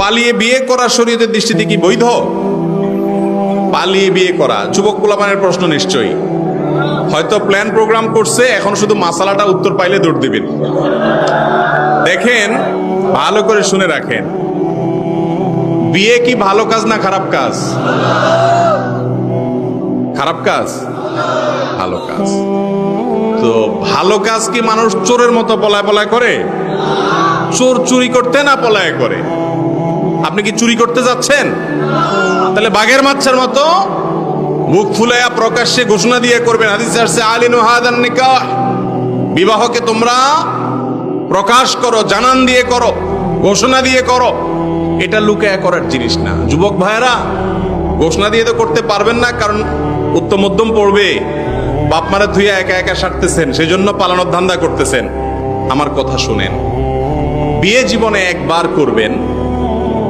পালিয়ে বিয়ে করা শরীয়তের দৃষ্টিতে কি বৈধ? পালিয়ে বিয়ে করা যুবক পোলাপানের প্রশ্ন নিশ্চয়ই। হয়তো প্ল্যান প্রোগ্রাম করছে, এখন শুধু মাসালাটা উত্তর পাইলে দৌড় দিবেন। দেখেন, ভালো করে শুনে রাখেন, বিয়ে কি ভালো কাজ না খারাপ কাজ? খারাপ কাজ? ভালো কাজ। তো ভালো কাজ কি মানুষ চোরের মতো পলায় পলায় করে? চোর চুরি করতে না পলায় করে? আপনি কি চুরি করতে যাচ্ছেন? তাহলে বাঘের বাচ্চার মতো মুখ ফুলাইয়া প্রকাশ্যে ঘোষণা দিয়ে করবেন। হাদিসে আসছে আলিনু হাদান নিকাহ, বিবাহকে তোমরা প্রকাশ করো, জানান দিয়ে করো, ঘোষণা দিয়ে করো। এটা লুকায়া করার জিনিস না। যুবক ভাইয়েরা, ঘোষণা দিয়ে তো করতে পারবেন না, কারণ উত্তম মধ্যম পড়বে, বাপ মারা ধুইয়া একা একা সারতেছেন, সেই জন্য পালানোর ধান্দা করতেছেন। আমার কথা শুনেন, বিয়ে জীবনে একবার করবেন,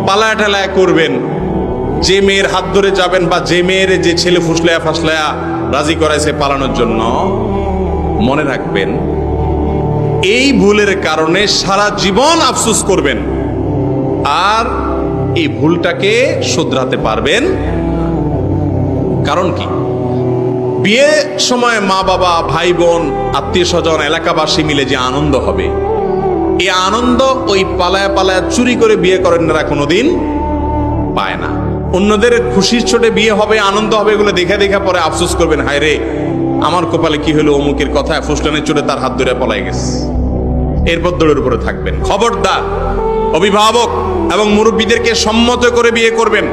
পালায়া টালায়া করবেন। যে মেয়ের হাত ধরে যাবেন বা যে মেয়ের যে ছেলে ফুসলায়া ফাসলায়া রাজি করাইছে পালানোর জন্য, মনে রাখবেন এই ভুলের কারণে সারা জীবন আফসোস করবেন, আর এই ভুলটাকে শুধরাতে পারবেন। কারণ কি? বিয়ে সময় মা বাবা, ভাই বোন, আত্মীয় স্বজন, এলাকাবাসী মিলে যে আনন্দ হবে, এই আনন্দ ওই পালায়া পালায়া চুরি করে বিয়ে করেন না কোনোদিন পায় না। অন্যদের খুশির ছোটে বিয়ে হবে, আনন্দ হবে, এগুলো দেখে দেখে পরে আফসোস করবেন, হায় রে আমার কপালে কি হলো, অমুকের কথা ফুসলানের চোটে তার হাত ধরে পলাই গেছে। এরপর দৌড়ের উপরে থাকবেন। খবরদার, অভিভাবক এবং মুরব্বীদেরকে সম্মত করে বিয়ে করবেন।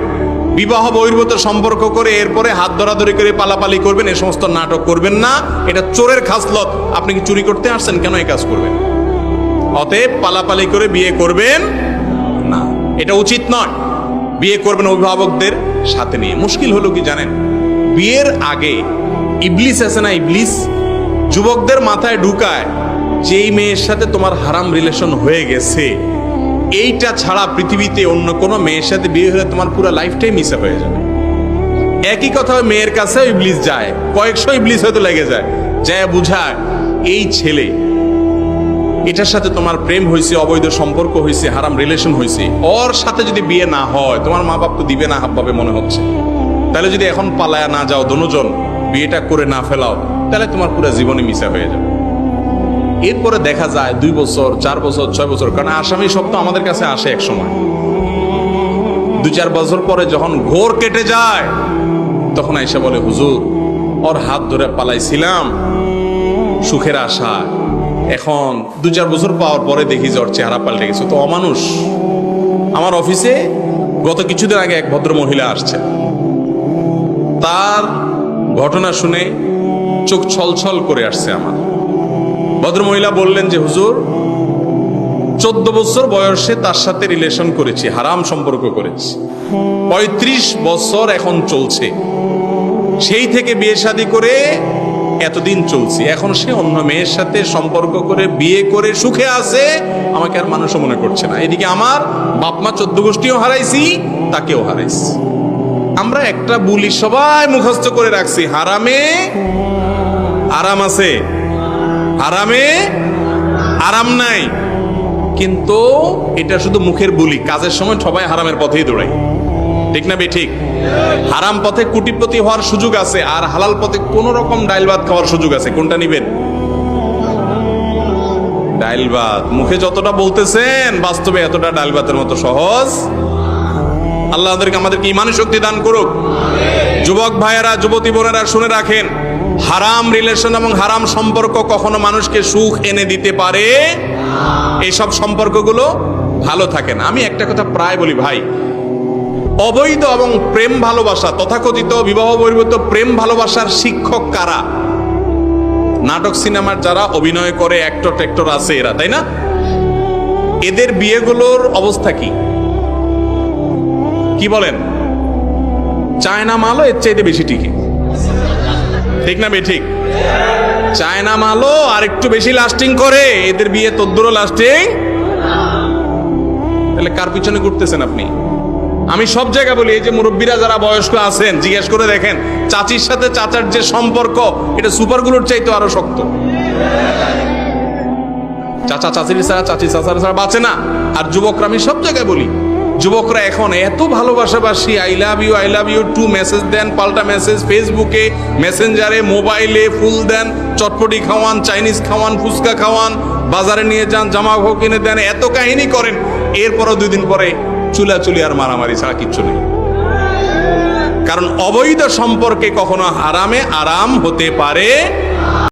বিবাহ বহির্ভূত সম্পর্ক করে এরপরে হাত ধরাধরি করে পালাপালি করবেন, এই সমস্ত নাটক করবেন না। এটা চোরের খাসলত। আপনি কি চুরি করতে আসছেন? কেন এই কাজ করবেন? অতএব পালাপালি করে বিয়ে করবেন না, এটা উচিত নয়। বিয়ে করবেন অভিভাবকদের সাথে নিয়ে। মুশকিল হলো কি জানেন, বিয়ের আগে ইবলিস আছে না, ইবলিস যুবকদের মাথায় ঢুকায় যেই মেয়ের সাথে তোমার হারাম রিলেশন হয়ে গেছে, এইটা ছাড়া পৃথিবীতে অন্য কোনো মেয়ের সাথে বিয়ে হলে তোমার পুরো লাইফটাই মিস হয়ে যাবে। একই কথা মেয়ের কাছে ইবলিস যায়, কয়েকশো ইবলিস হয়তো লেগে যায়, যায় বুঝায় এই ছেলে, এটার সাথে তোমার প্রেম হয়েছে, অবৈধ সম্পর্ক হয়েছে, হারাম রিলেশন হয়েছে, ওর সাথে যদি বিয়ে না হয় তোমার মা বাপ তো দিবে না হাবভাবে মনে হচ্ছে। তাহলে যদি এখন পালায়া না যাও, দোনোজন বিয়েটা করে না ফেলাও, তাহলে তোমার পুরো জীবনে মিশা হয়ে যাবে। এরপরে দেখা যায় 2 বছর, 4 বছর, 6 বছর, কারণ আসামি সব তো আমাদের কাছে আসে এক সময়। 2-4 বছর পরে যখন ঘোর কেটে যায়, তখন আইসা বলে, হুজুর ওর হাত ধরে পালাইছিলাম সুখের আশা, এখন 2-4 বছর পাওয়ার পরে দেখি যে ওর চেহারা পাল্টে গেছে, তো অমানুষ। আমার অফিসে গত কিছুদিন আগে এক ভদ্র মহিলা আসছে, তার ঘটনা শুনে চোখ ছলছল করে আসছে আমার। ভদ্রমহিলা বললেন যে হুজুর 14 বছর বয়সে তার সাথে রিলেশন করেছি, হারাম সম্পর্ক করেছি, 35 বছর এখন চলছে, সেই থেকে বিয়ে শাদী করে এতদিন চলছি, এখন সে অন্য মেয়ের সাথে সম্পর্ক করে বিয়ে করে সুখে আছে, আমাকে আর মানুষও মনে করছে না। এদিকে আমার বাপ মা 14 গোষ্ঠীও হারাইছি, তাকেও হারাইছি। আমরা একটা বুলি সবাই মুখস্থ করে রাখছি, হারামে আরাম আছে, হারামে আরাম নাই। কিন্তু এটা শুধু মুখের বুলি, কাজের সময় সবাই হারামের পথেই দৌড়াই। ঠিক না বে ঠিক? হারাম পথে কোটিপতি হওয়ার সুযোগ আছে, আর হালাল পথে কোন রকম ডাইল ভাত খাওয়ার সুযোগ আছে। কোনটা নিবেন? ডাইল ভাত। মুখে যতটা বলতেছেন, বাস্তবে এতটা ডাইল ভাতের মতো সহজ। আল্লাহ আমাদেরকে ঈমানের শক্তি দান করুক। যুবক ভাইয়েরা, যুবতী বোনেরা, শুনে রাখেন, হারাম রিলেশন এবং হারাম সম্পর্ক কখনো মানুষকে সুখ এনে দিতে পারে। এইসব সম্পর্কগুলো ভালো থাকে না। আমি একটা কথা প্রায় বলি, ভাই, অবৈধ এবং প্রেম ভালোবাসা, তথাকথিত বিবাহ বহির্ভূত প্রেম ভালোবাসার শিক্ষক কারা? নাটক সিনেমার যারা অভিনয় করে, অ্যাক্টর টেক্টর আছে এরা, তাই না? এদের বিয়েগুলোর অবস্থা কি কি বলেন? চায়না মালও এর চাইতে বেশি টিকে। ঠিক না বে ঠিক? চায়না মালও আর একটু বেশি লাস্টিং করে, এদের বিয়ে তদ্দুরও লাস্টিং। তাহলে কার পিছনে ঘুরতেছেন আপনি? আমি সব জায়গায় বলি, এই যে মুরব্বীরা যারা বয়স্ক আছেন, জিজ্ঞেস করে দেখেন, চাচির সাথে চাচার যে সম্পর্ক, এটা সুপারগুলোর চাইতে আরো শক্ত। চাচা চাচির ছাড়া, চাচি চাচার ছাড়া বাঁচে না। আর যুবকরা, আমি সব জায়গায় বলি, যুবকরা এখন এত ভালোবাসাবাসি, I love you too message দেন, পাল্টা মেসেজ ফেসবুকে, মেসেঞ্জারে, মোবাইলে ফুল দেন, চটপটি খাওয়ান, চাইনিজ খাওয়ান, ফুচকা খাওয়ান, বাজারে নিয়ে যান, জামা কাপড় কিনে দেন, এত কাহিনী করেন। এরপরও 2 দিন পরে চুলাচুলি আর মারামারি ছাড়া কিচ্ছু নেই। কারণ অবৈধ সম্পর্কে কখনো হারামে আরাম হতে পারে